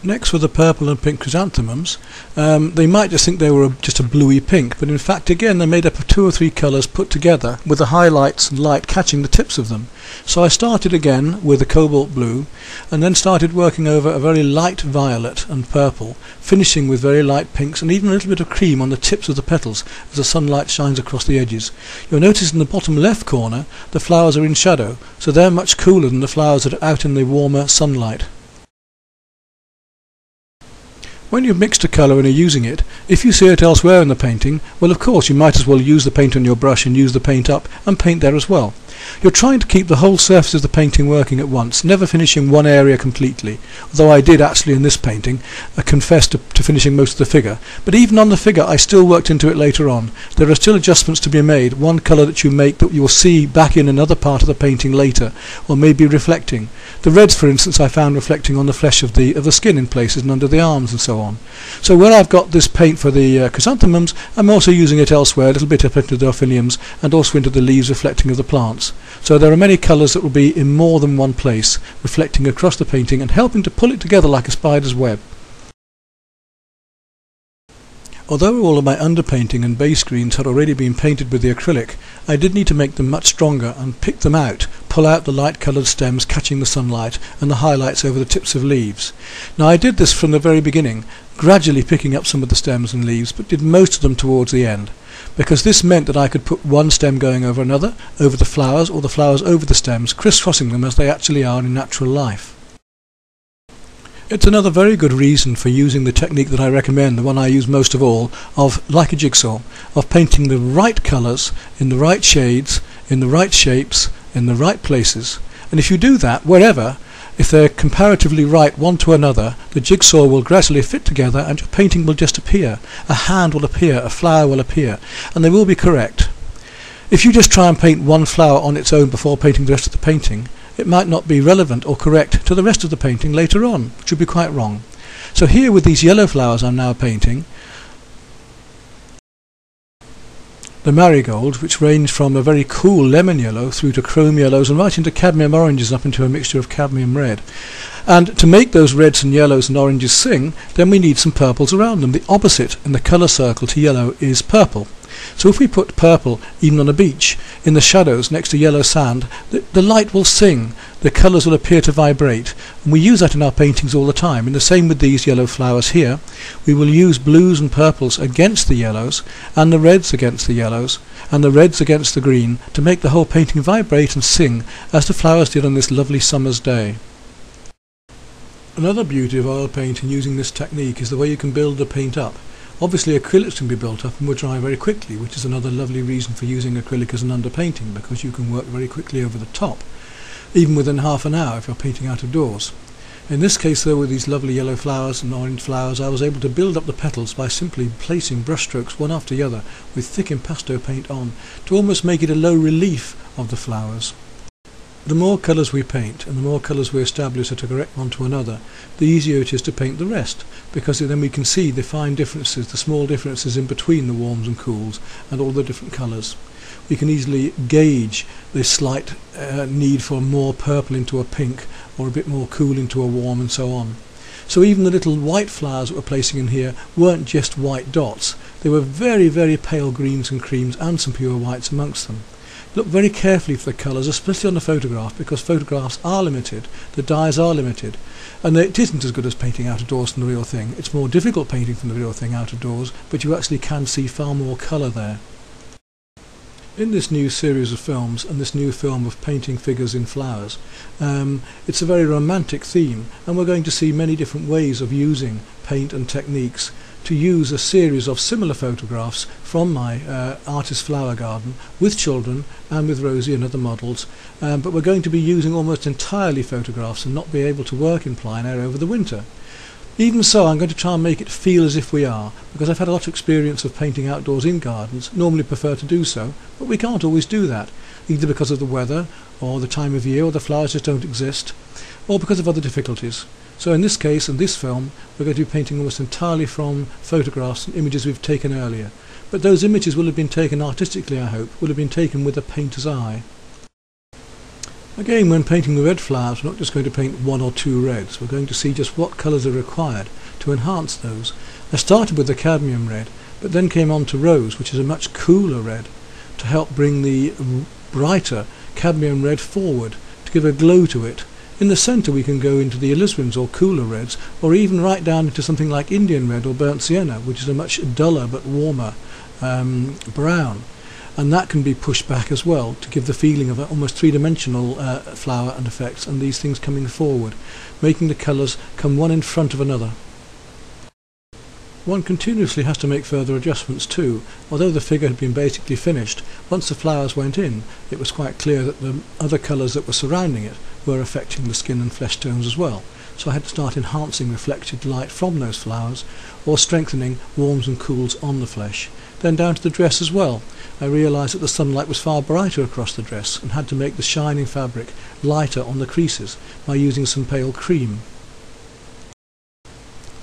Next were the purple and pink chrysanthemums. They might just think they were just a bluey pink, but in fact again they're made up of 2 or 3 colours put together with the highlights and light catching the tips of them. So I started again with a cobalt blue and then started working over a very light violet and purple, finishing with very light pinks and even a little bit of cream on the tips of the petals as the sunlight shines across the edges. You'll notice in the bottom left corner the flowers are in shadow, so they're much cooler than the flowers that are out in the warmer sunlight. When you've mixed a colour and are using it, if you see it elsewhere in the painting, well of course you might as well use the paint on your brush and use the paint up and paint there as well. You're trying to keep the whole surface of the painting working at once, never finishing one area completely, although I did actually in this painting confess to finishing most of the figure. But even on the figure I still worked into it later on. There are still adjustments to be made, one colour that you make that you will see back in another part of the painting later, or maybe reflecting. The reds for instance I found reflecting on the flesh of the skin in places and under the arms and so on. So where I've got this paint for the chrysanthemums, I'm also using it elsewhere, a little bit up into the delphiniums and also into the leaves reflecting of the plants. So there are many colours that will be in more than one place, reflecting across the painting and helping to pull it together like a spider's web. Although all of my underpainting and base greens had already been painted with the acrylic, I did need to make them much stronger and pick them out, pull out the light coloured stems catching the sunlight and the highlights over the tips of leaves. Now I did this from the very beginning, gradually picking up some of the stems and leaves, but did most of them towards the end, because this meant that I could put one stem going over another, over the flowers, or the flowers over the stems, crisscrossing them as they actually are in natural life. It's another very good reason for using the technique that I recommend, the one I use most of all, of like a jigsaw, of painting the right colours in the right shades, in the right shapes, in the right places. And if you do that wherever, if they're comparatively right one to another, the jigsaw will gradually fit together and your painting will just appear. A hand will appear, a flower will appear, and they will be correct. If you just try and paint one flower on its own before painting the rest of the painting, it might not be relevant or correct to the rest of the painting later on, which would be quite wrong. So here with these yellow flowers I'm now painting, the marigolds, which range from a very cool lemon yellow through to chrome yellows and right into cadmium oranges up into a mixture of cadmium red. And to make those reds and yellows and oranges sing, then we need some purples around them. The opposite in the colour circle to yellow is purple. So if we put purple even on a beach, in the shadows next to yellow sand, the light will sing, the colours will appear to vibrate, and we use that in our paintings all the time. And the same with these yellow flowers here. We will use blues and purples against the yellows, and the reds against the yellows, and the reds against the green, to make the whole painting vibrate and sing, as the flowers did on this lovely summer's day. Another beauty of oil painting using this technique is the way you can build the paint up. Obviously acrylics can be built up and will dry very quickly, which is another lovely reason for using acrylic as an underpainting, because you can work very quickly over the top, even within half an hour if you're painting out of doors. In this case though, with these lovely yellow flowers and orange flowers, I was able to build up the petals by simply placing brush strokes one after the other with thick impasto paint on, to almost make it a low relief of the flowers. The more colours we paint and the more colours we establish that are correct one to another, the easier it is to paint the rest, because then we can see the fine differences, the small differences in between the warms and cools and all the different colours. We can easily gauge the slight need for more purple into a pink, or a bit more cool into a warm, and so on. So even the little white flowers that we're placing in here weren't just white dots, they were very, very pale greens and creams and some pure whites amongst them. Look very carefully for the colours, especially on the photograph, because photographs are limited, the dyes are limited, and it isn't as good as painting out of doors from the real thing. It's more difficult painting from the real thing out of doors, but you actually can see far more colour there. In this new series of films, and this new film of painting figures in flowers, it's a very romantic theme, and we're going to see many different ways of using paint and techniques to use a series of similar photographs from my artist flower garden with children and with Rosie and other models, but we're going to be using almost entirely photographs and not be able to work in plein air over the winter. Even so, I'm going to try and make it feel as if we are, because I've had a lot of experience of painting outdoors in gardens, normally prefer to do so, but we can't always do that, either because of the weather, or the time of year, or the flowers just don't exist, or because of other difficulties. So in this case, in this film, we're going to be painting almost entirely from photographs and images we've taken earlier. But those images will have been taken artistically, I hope, will have been taken with a painter's eye. Again, when painting the red flowers, we're not just going to paint one or two reds, we're going to see just what colours are required to enhance those. I started with the cadmium red, but then came on to rose, which is a much cooler red, to help bring the brighter cadmium red forward, to give a glow to it. In the centre we can go into the alizarins or cooler reds, or even right down into something like Indian red or burnt sienna, which is a much duller but warmer brown. And that can be pushed back as well to give the feeling of an almost three-dimensional flower and effects, and these things coming forward, making the colours come one in front of another. One continuously has to make further adjustments too. Although the figure had been basically finished, once the flowers went in, it was quite clear that the other colours that were surrounding it were affecting the skin and flesh tones as well. So I had to start enhancing reflected light from those flowers, or strengthening warms and cools on the flesh. Then down to the dress as well. I realised that the sunlight was far brighter across the dress, and had to make the shining fabric lighter on the creases by using some pale cream.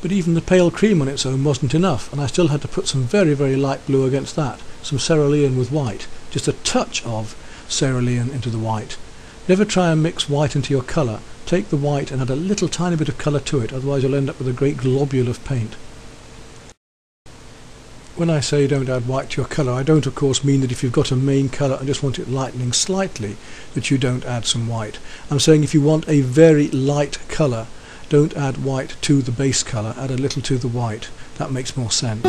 But even the pale cream on its own wasn't enough, and I still had to put some very, very light blue against that, some cerulean with white, just a touch of cerulean into the white. Never try and mix white into your colour. Take the white and add a little tiny bit of colour to it, otherwise you'll end up with a great globule of paint. When I say don't add white to your colour, I don't of course mean that if you've got a main colour and just want it lightening slightly, that you don't add some white. I'm saying if you want a very light colour, don't add white to the base colour, add a little to the white. That makes more sense.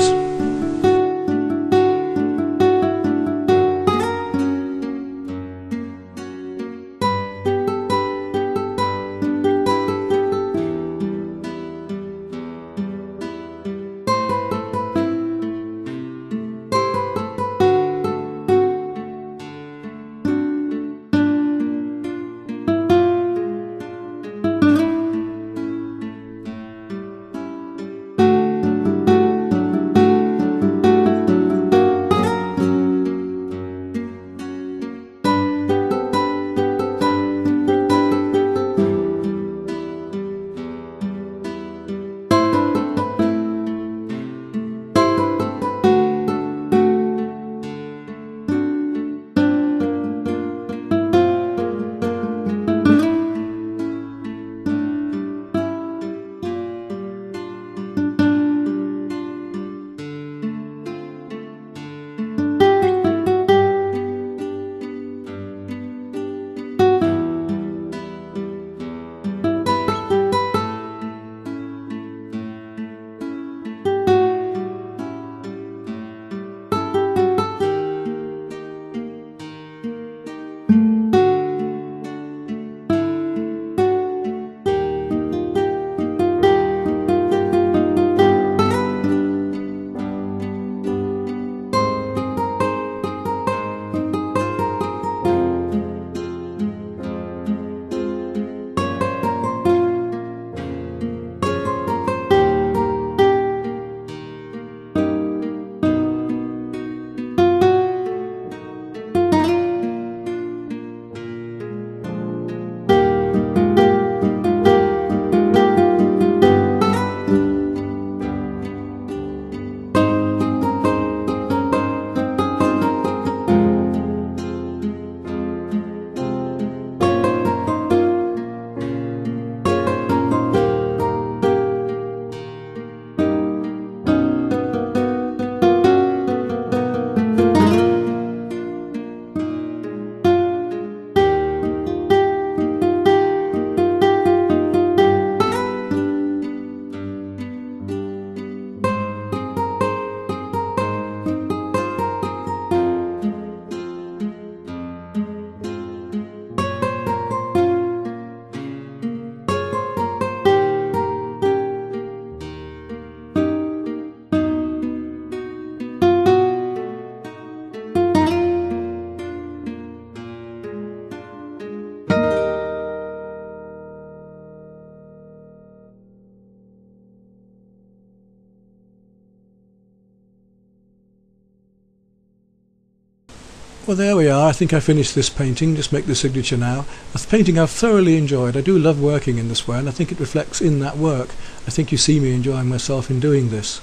Well, there we are. I think I finished this painting. Just make the signature now. A painting I've thoroughly enjoyed. I do love working in this way, and I think it reflects in that work. I think you see me enjoying myself in doing this.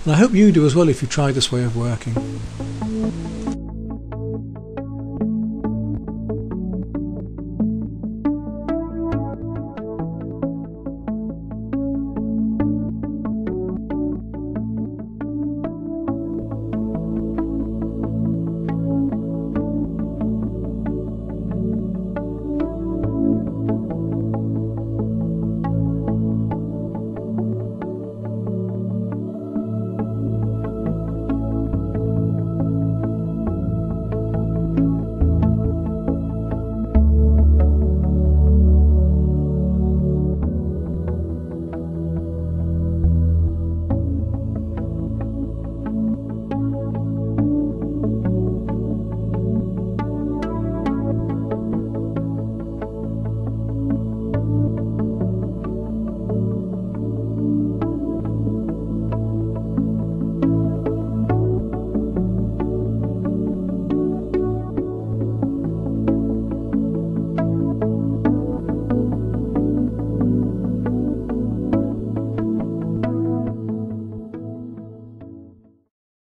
And I hope you do as well if you try this way of working.